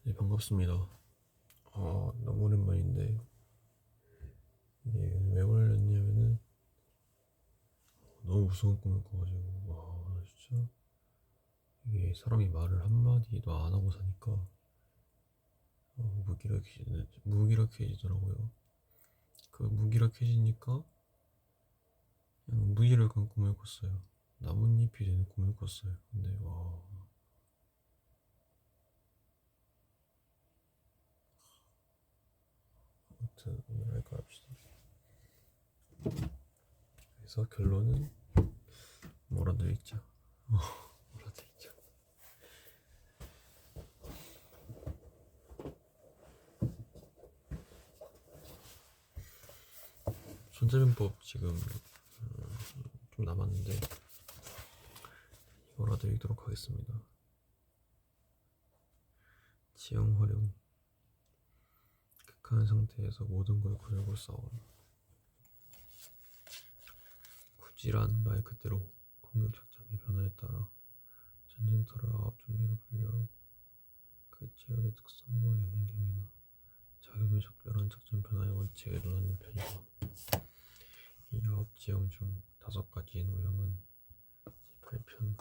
네, 반갑습니다. 너무 오랜만인데, 이게 왜 걸렸냐면은, 너무 무서운 꿈을 꿔가지고, 나 진짜, 이게 사람이 말을 한마디도 안 하고 사니까, 무기력해지더라고요. 그 무기력해지니까, 그냥 무기력한 꿈을 꿨어요. 나뭇잎이 되는 꿈을 꿨어요. 근데, 아무튼, 오늘 할 거 합시다. 그래서 결론은, 뭐라도 읽자. 뭐라도 읽자. 손재변법 지금 좀 남았는데 이거라도 읽도록 하겠습니다. 지형 활용. 극한 상태에서 모든 걸 구하고 싸워라. 구질한 말 그대로 공격 작전의 변화에 따라 전쟁터를 9종류로 분류하고 그 지역의 특성과 영향력이나 작용에 적절한 작전 변화의 원칙에 논하는 편이다. 이 9지형 중 5가지의 노형은 제8편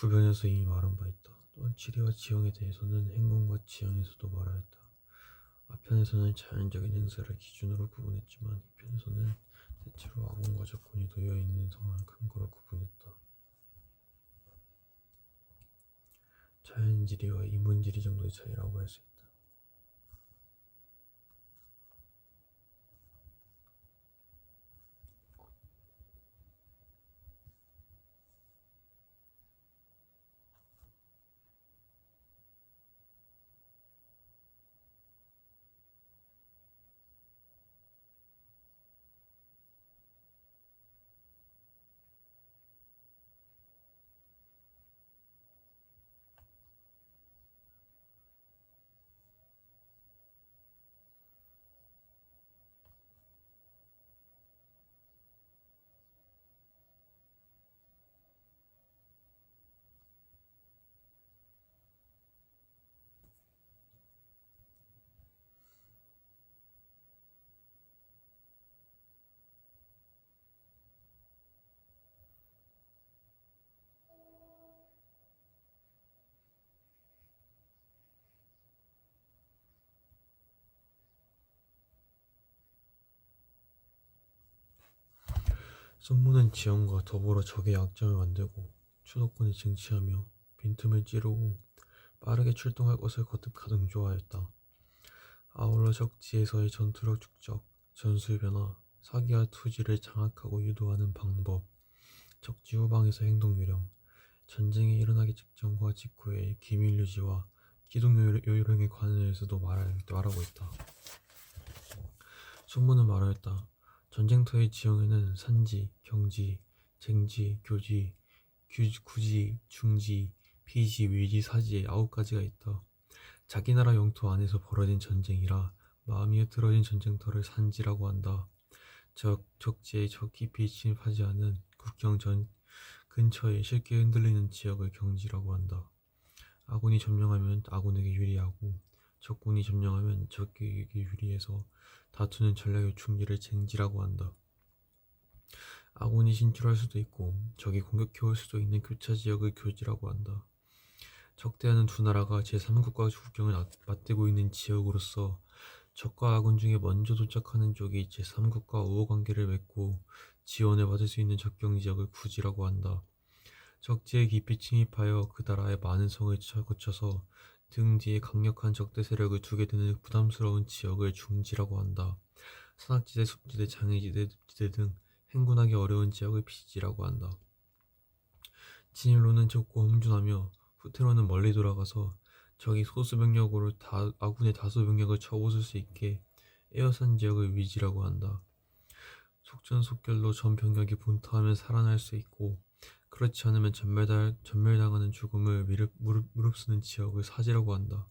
구변에서 이미 말한 바 있다. 또한 지리와 지형에 대해서는 행군과 지형에서도 말하였다. 앞편에서는 자연적인 행사를 기준으로 구분했지만 이편에서는 대체로 아군과 적군이 놓여있는 상황을 근거로 구분했다. 자연지리와 인문지리 정도의 차이라고 할 수 있다. 손무는 지형과 더불어 적의 약점을 만들고 추도권을 쟁취하며 빈틈을 찌르고 빠르게 출동할 것을 거듭 강조하였다. 아울러 적지에서의 전투력 축적, 전술 변화, 사기와 투지를 장악하고 유도하는 방법, 적지 후방에서 행동 요령, 전쟁이 일어나기 직전과 직후의 기밀 유지와 기동 요령에 관해서도 말하고 있다. 손문은 말하였다. 전쟁터의 지형에는 산지, 경지, 쟁지, 교지, 구지, 중지, 피지, 위지, 사지 9가지가 있다. 자기 나라 영토 안에서 벌어진 전쟁이라 마음이 흐트러진 전쟁터를 산지라고 한다. 적지에 적 깊이 침입하지 않은 국경 근처에 쉽게 흔들리는 지역을 경지라고 한다. 아군이 점령하면 아군에게 유리하고 적군이 점령하면 적에게 유리해서 다투는 전략의 중기를 쟁지라고 한다. 아군이 진출할 수도 있고 적이 공격해올 수도 있는 교차 지역을 교지라고 한다. 적대하는 두 나라가 제3국가 국경을 맞대고 있는 지역으로서 적과 아군 중에 먼저 도착하는 쪽이 제3국가 우호관계를 맺고 지원을 받을 수 있는 접경지역을 구지라고 한다. 적지에 깊이 침입하여 그 나라의 많은 성을 거쳐서 등 뒤에 강력한 적대 세력을 두게 되는 부담스러운 지역을 중지라고 한다. 산악지대, 숲지대, 장애지대, 늪지대 등 행군하기 어려운 지역을 피지지라고 한다. 진입로는 좁고 험준하며 후퇴로는 멀리 돌아가서 적이 소수병력으로 아군의 다수병력을 쳐부술 수 있게 에워싼 지역을 위지라고 한다. 속전속결로 전 병력이 분투하면 살아날 수 있고 그렇지 않으면 전멸당하는 죽음을 무릅쓰는 지역을 사지라고 한다.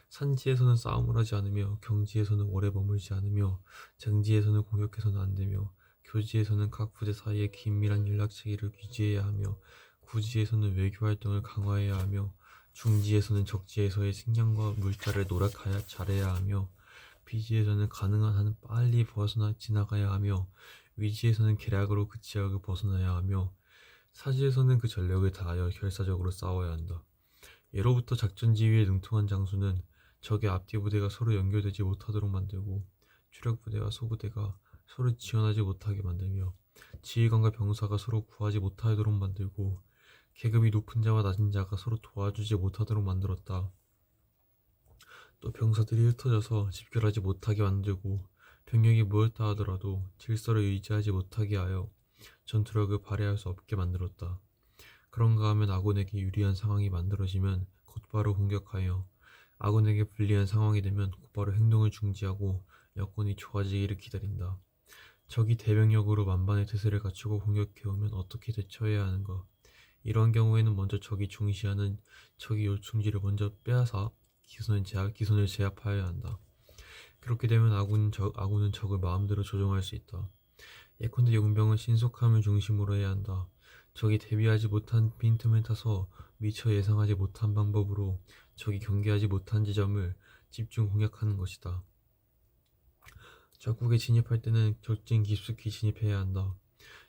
산지에서는 싸움을 하지 않으며 경지에서는 오래 머물지 않으며 쟁지에서는 공격해서는 안되며 교지에서는 각 부대 사이에 긴밀한 연락체계를 유지해야 하며 구지에서는 외교활동을 강화해야 하며 중지에서는 적지에서의 식량과 물자를 노력하여 잘해야 하며 비지에서는 가능한 한 빨리 지나가야 하며 위지에서는 계략으로 그 지역을 벗어나야 하며 사지에서는 그 전력을 다하여 결사적으로 싸워야 한다. 예로부터 작전 지휘에 능통한 장수는 적의 앞뒤 부대가 서로 연결되지 못하도록 만들고 주력 부대와 소부대가 서로 지원하지 못하게 만들며 지휘관과 병사가 서로 구하지 못하도록 만들고 계급이 높은 자와 낮은 자가 서로 도와주지 못하도록 만들었다. 또 병사들이 흩어져서 집결하지 못하게 만들고 병력이 모였다 하더라도 질서를 유지하지 못하게 하여 전투력을 발휘할 수 없게 만들었다. 그런가 하면 아군에게 유리한 상황이 만들어지면 곧바로 공격하여 아군에게 불리한 상황이 되면 곧바로 행동을 중지하고 여건이 좋아지기를 기다린다. 적이 대병력으로 만반의 태세를 갖추고 공격해오면 어떻게 대처해야 하는가? 이러한 경우에는 먼저 적이 중시하는 적의 요충지를 먼저 빼앗아 기선을 제압하여야 한다. 그렇게 되면 아군은 적을 마음대로 조종할 수 있다. 예컨대 용병은 신속함을 중심으로 해야 한다. 적이 대비하지 못한 빈틈을 타서 미처 예상하지 못한 방법으로 적이 경계하지 못한 지점을 집중 공략하는 것이다. 적국에 진입할 때는 적진 깊숙이 진입해야 한다.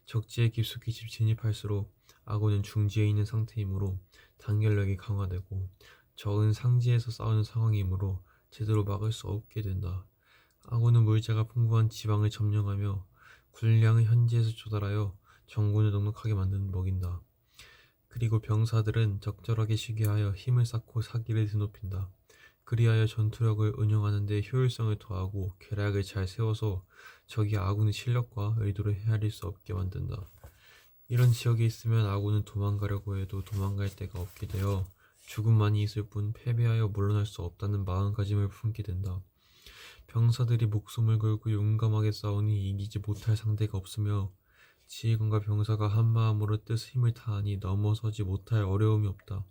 적지에 깊숙이 진입할수록 아군은 중지에 있는 상태이므로 단결력이 강화되고 적은 상지에서 싸우는 상황이므로 제대로 막을 수 없게 된다. 아군은 물자가 풍부한 지방을 점령하며 군량을 현지에서 조달하여 정군을 넉넉하게 먹인다. 그리고 병사들은 적절하게 쉬게 하여 힘을 쌓고 사기를 드높인다. 그리하여 전투력을 운영하는 데 효율성을 더하고 계략을 잘 세워서 적이 아군의 실력과 의도를 헤아릴 수 없게 만든다. 이런 지역에 있으면 아군은 도망가려고 해도 도망갈 데가 없게 되어 죽음만이 있을 뿐 패배하여 물러날 수 없다는 마음가짐을 품게 된다. 병사들이 목숨을 걸고 용감하게 싸우니 이기지 못할 상대가 없으며 지휘관과 병사가 한마음으로 뜻 힘을 다하니 넘어서지 못할 어려움이 없다.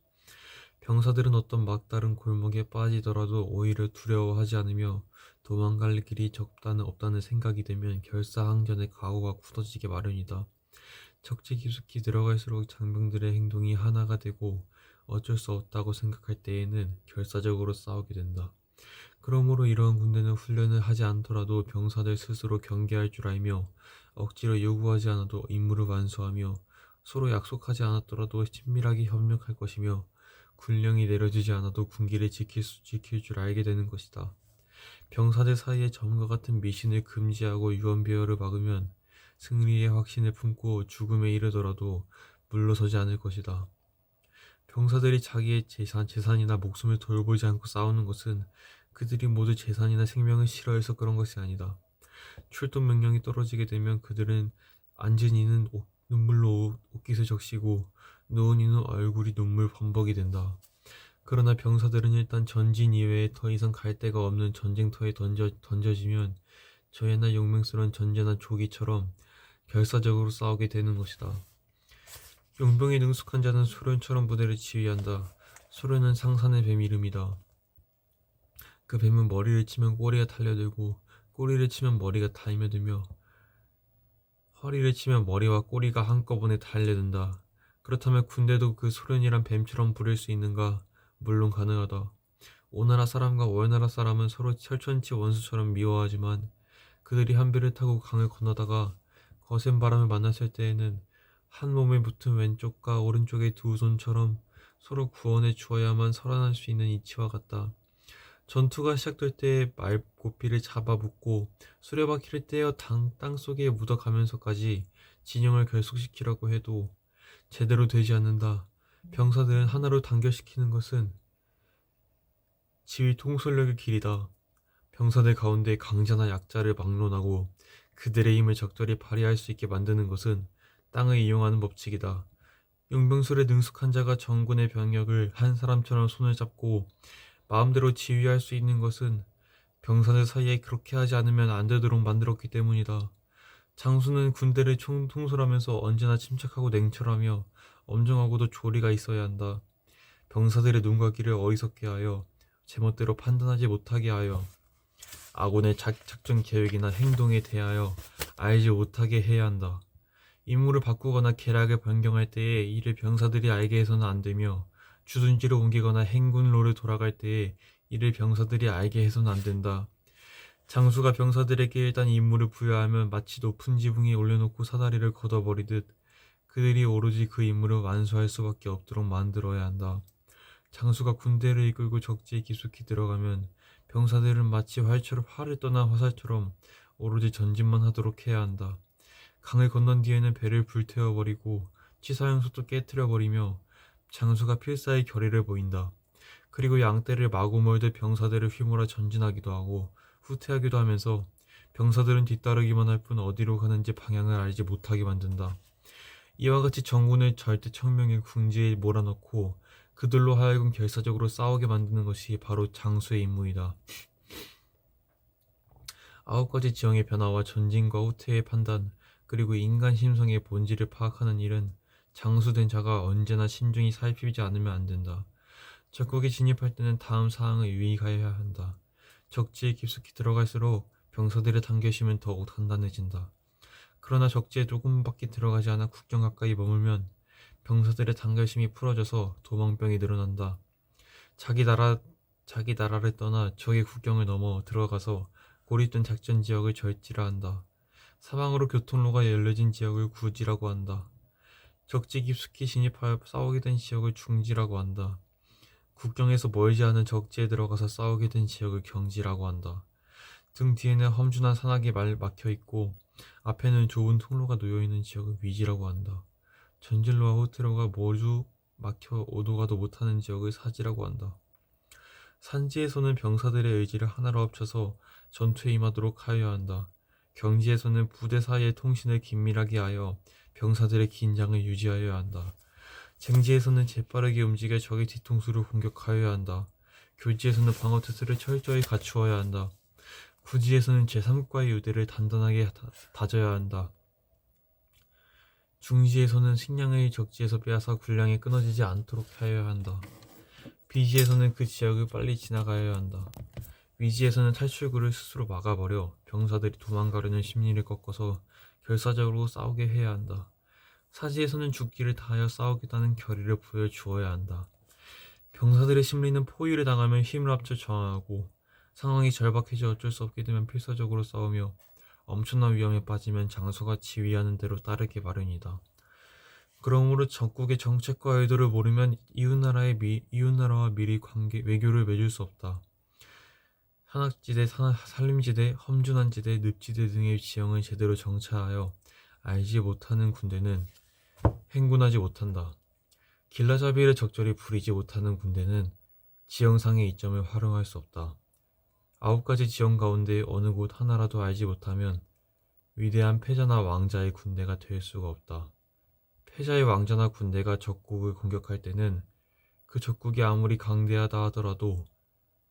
병사들은 어떤 막다른 골목에 빠지더라도 오히려 두려워하지 않으며 도망갈 길이 없다는 생각이 되면 결사항전의 각오가 굳어지게 마련이다. 적지 깊숙이 들어갈수록 장병들의 행동이 하나가 되고 어쩔 수 없다고 생각할 때에는 결사적으로 싸우게 된다. 그러므로 이러한 군대는 훈련을 하지 않더라도 병사들 스스로 경계할 줄 알며 억지로 요구하지 않아도 임무를 완수하며 서로 약속하지 않았더라도 친밀하게 협력할 것이며 군령이 내려지지 않아도 군기를 지킬 줄 알게 되는 것이다. 병사들 사이에 점과 같은 미신을 금지하고 유언비어를 막으면 승리의 확신을 품고 죽음에 이르더라도 물러서지 않을 것이다. 병사들이 자기의 재산이나 목숨을 돌보지 않고 싸우는 것은 그들이 모두 재산이나 생명을 싫어해서 그런 것이 아니다. 출동 명령이 떨어지게 되면 그들은 앉은 이는 눈물로 옷깃을 적시고 누운 이는 얼굴이 눈물 범벅이 된다. 그러나 병사들은 일단 전진 이외에 더 이상 갈 데가 없는 전쟁터에 던져지면 저 옛날 용맹스러운 전제나 조기처럼 결사적으로 싸우게 되는 것이다. 용병에 능숙한 자는 소련처럼 부대를 지휘한다. 소련은 상산의 뱀 이름이다. 그 뱀은 머리를 치면 꼬리가 달려들고 꼬리를 치면 머리가 달며들며 허리를 치면 머리와 꼬리가 한꺼번에 달려든다. 그렇다면 군대도 그 소련이란 뱀처럼 부릴 수 있는가? 물론 가능하다. 오나라 사람과 월나라 사람은 서로 철천지 원수처럼 미워하지만 그들이 한 배를 타고 강을 건너다가 거센 바람을 만났을 때에는 한 몸에 붙은 왼쪽과 오른쪽의 두 손처럼 서로 구원해 주어야만 살아날 수 있는 이치와 같다. 전투가 시작될 때 말고삐를 잡아 묶고 수레바퀴를 떼어 땅속에 묻어가면서까지 진영을 결속시키라고 해도 제대로 되지 않는다. 병사들은 하나로 단결시키는 것은 지휘 통솔력의 길이다. 병사들 가운데 강자나 약자를 막론하고 그들의 힘을 적절히 발휘할 수 있게 만드는 것은 땅을 이용하는 법칙이다. 용병술에 능숙한 자가 정군의 병력을 한 사람처럼 손을 잡고 마음대로 지휘할 수 있는 것은 병사들 사이에 그렇게 하지 않으면 안 되도록 만들었기 때문이다. 장수는 군대를 통솔하면서 언제나 침착하고 냉철하며 엄정하고도 조리가 있어야 한다. 병사들의 눈과 귀를 어리석게 하여 제멋대로 판단하지 못하게 하여 아군의 작전 계획이나 행동에 대하여 알지 못하게 해야 한다. 임무를 바꾸거나 계략을 변경할 때에 이를 병사들이 알게 해서는 안 되며 주둔지를 옮기거나 행군로를 돌아갈 때에 이를 병사들이 알게 해서는 안 된다. 장수가 병사들에게 일단 임무를 부여하면 마치 높은 지붕에 올려놓고 사다리를 걷어버리듯 그들이 오로지 그 임무를 완수할 수밖에 없도록 만들어야 한다. 장수가 군대를 이끌고 적지에 깊숙이 들어가면 병사들은 마치 활을 떠난 화살처럼 오로지 전진만 하도록 해야 한다. 강을 건넌 뒤에는 배를 불태워버리고 치사용소도 깨뜨려버리며 장수가 필사의 결의를 보인다. 그리고 양떼를 마구 몰듯 병사들을 휘몰아 전진하기도 하고 후퇴하기도 하면서 병사들은 뒤따르기만 할 뿐 어디로 가는지 방향을 알지 못하게 만든다. 이와 같이 정군을 절대 청명의 궁지에 몰아넣고 그들로 하여금 결사적으로 싸우게 만드는 것이 바로 장수의 임무이다. 9가지 지형의 변화와 전진과 후퇴의 판단, 그리고 인간 심성의 본질을 파악하는 일은 장수된 자가 언제나 신중히 살피지 않으면 안 된다. 적국에 진입할 때는 다음 사항을 유의하여야 한다. 적지에 깊숙이 들어갈수록 병사들의 단결심은 더욱 단단해진다. 그러나 적지에 조금밖에 들어가지 않아 국경 가까이 머물면 병사들의 단결심이 풀어져서 도망병이 늘어난다. 자기 나라를 떠나 적의 국경을 넘어 들어가서 고립된 작전 지역을 절지라 한다. 사방으로 교통로가 열려진 지역을 구지라고 한다. 적지 깊숙이 진입하여 싸우게 된 지역을 중지라고 한다. 국경에서 멀지 않은 적지에 들어가서 싸우게 된 지역을 경지라고 한다. 등 뒤에는 험준한 산악이 막혀있고 앞에는 좁은 통로가 놓여있는 지역을 위지라고 한다. 전진로와 후퇴로가 모두 막혀 오도가도 못하는 지역을 사지라고 한다. 산지에서는 병사들의 의지를 하나로 합쳐서 전투에 임하도록 하여야 한다. 경지에서는 부대 사이의 통신을 긴밀하게 하여 병사들의 긴장을 유지하여야 한다. 쟁지에서는 재빠르게 움직여 적의 뒤통수를 공격하여야 한다. 교지에서는 방어 태세를 철저히 갖추어야 한다. 구지에서는 제3과의 유대를 단단하게 다져야 한다. 중지에서는 식량을 적지에서 빼앗아 군량이 끊어지지 않도록 하여야 한다. 비지에서는 그 지역을 빨리 지나가야 한다. 위지에서는 탈출구를 스스로 막아버려 병사들이 도망가려는 심리를 꺾어서 결사적으로 싸우게 해야 한다. 사지에서는 죽기를 다하여 싸우겠다는 결의를 보여주어야 한다. 병사들의 심리는 포위를 당하면 힘을 합쳐 저항하고 상황이 절박해져 어쩔 수 없게 되면 필사적으로 싸우며 엄청난 위험에 빠지면 장수가 지휘하는 대로 따르기 마련이다. 그러므로 적국의 정책과 의도를 모르면 이웃나라와 미리 외교를 맺을 수 없다. 산악지대, 산림지대, 험준한 지대, 늪지대 등의 지형을 제대로 정찰하여 알지 못하는 군대는 행군하지 못한다. 길라잡이를 적절히 부리지 못하는 군대는 지형상의 이점을 활용할 수 없다. 9가지 지형 가운데 어느 곳 하나라도 알지 못하면 위대한 패자나 왕자의 군대가 될 수가 없다. 패자의 왕자나 군대가 적국을 공격할 때는 그 적국이 아무리 강대하다 하더라도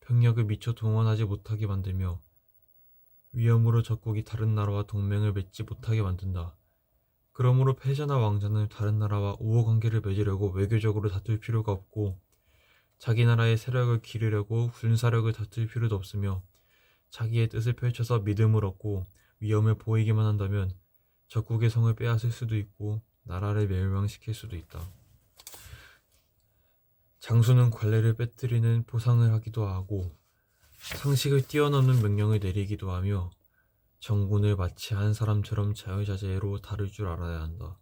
병력을 미처 동원하지 못하게 만들며 위험으로 적국이 다른 나라와 동맹을 맺지 못하게 만든다. 그러므로 패자나 왕자는 다른 나라와 우호 관계를 맺으려고 외교적으로 다툴 필요가 없고 자기 나라의 세력을 기르려고 군사력을 다툴 필요도 없으며 자기의 뜻을 펼쳐서 믿음을 얻고 위험을 보이기만 한다면 적국의 성을 빼앗을 수도 있고 나라를 멸망시킬 수도 있다. 장수는 관례를 빼뜨리는 보상을 하기도 하고 상식을 뛰어넘는 명령을 내리기도 하며 정군을 마치 한 사람처럼 자유자재로 다룰 줄 알아야 한다.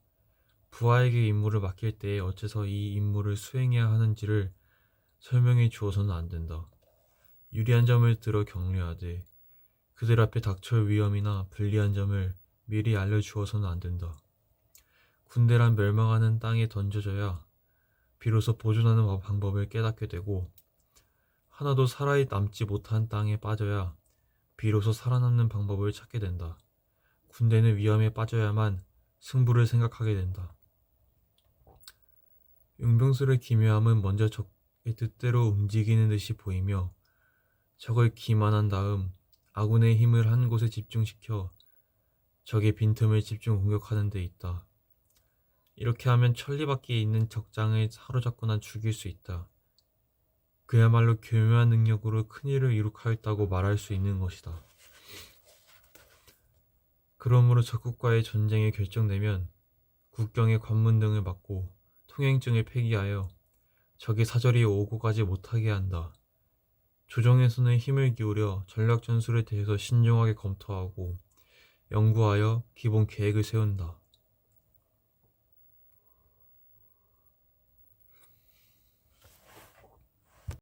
부하에게 임무를 맡길 때에 어째서 이 임무를 수행해야 하는지를 설명해 주어서는 안 된다. 유리한 점을 들어 격려하되 그들 앞에 닥쳐올 위험이나 불리한 점을 미리 알려주어서는 안 된다. 군대란 멸망하는 땅에 던져져야 비로소 보존하는 방법을 깨닫게 되고 하나도 살아남지 못한 땅에 빠져야 비로소 살아남는 방법을 찾게 된다. 군대는 위험에 빠져야만 승부를 생각하게 된다. 용병술의 기묘함은 먼저 적의 뜻대로 움직이는 듯이 보이며 적을 기만한 다음 아군의 힘을 한 곳에 집중시켜 적의 빈틈을 집중 공격하는 데 있다. 이렇게 하면 천리밖에 있는 적장을 사로잡거나 죽일 수 있다. 그야말로 교묘한 능력으로 큰일을 이룩하였다고 말할 수 있는 것이다. 그러므로 적국과의 전쟁이 결정되면 국경의 관문 등을 막고 통행증을 폐기하여 적이 사절이 오고 가지 못하게 한다. 조정에서는 힘을 기울여 전략 전술에 대해서 신중하게 검토하고 연구하여 기본 계획을 세운다.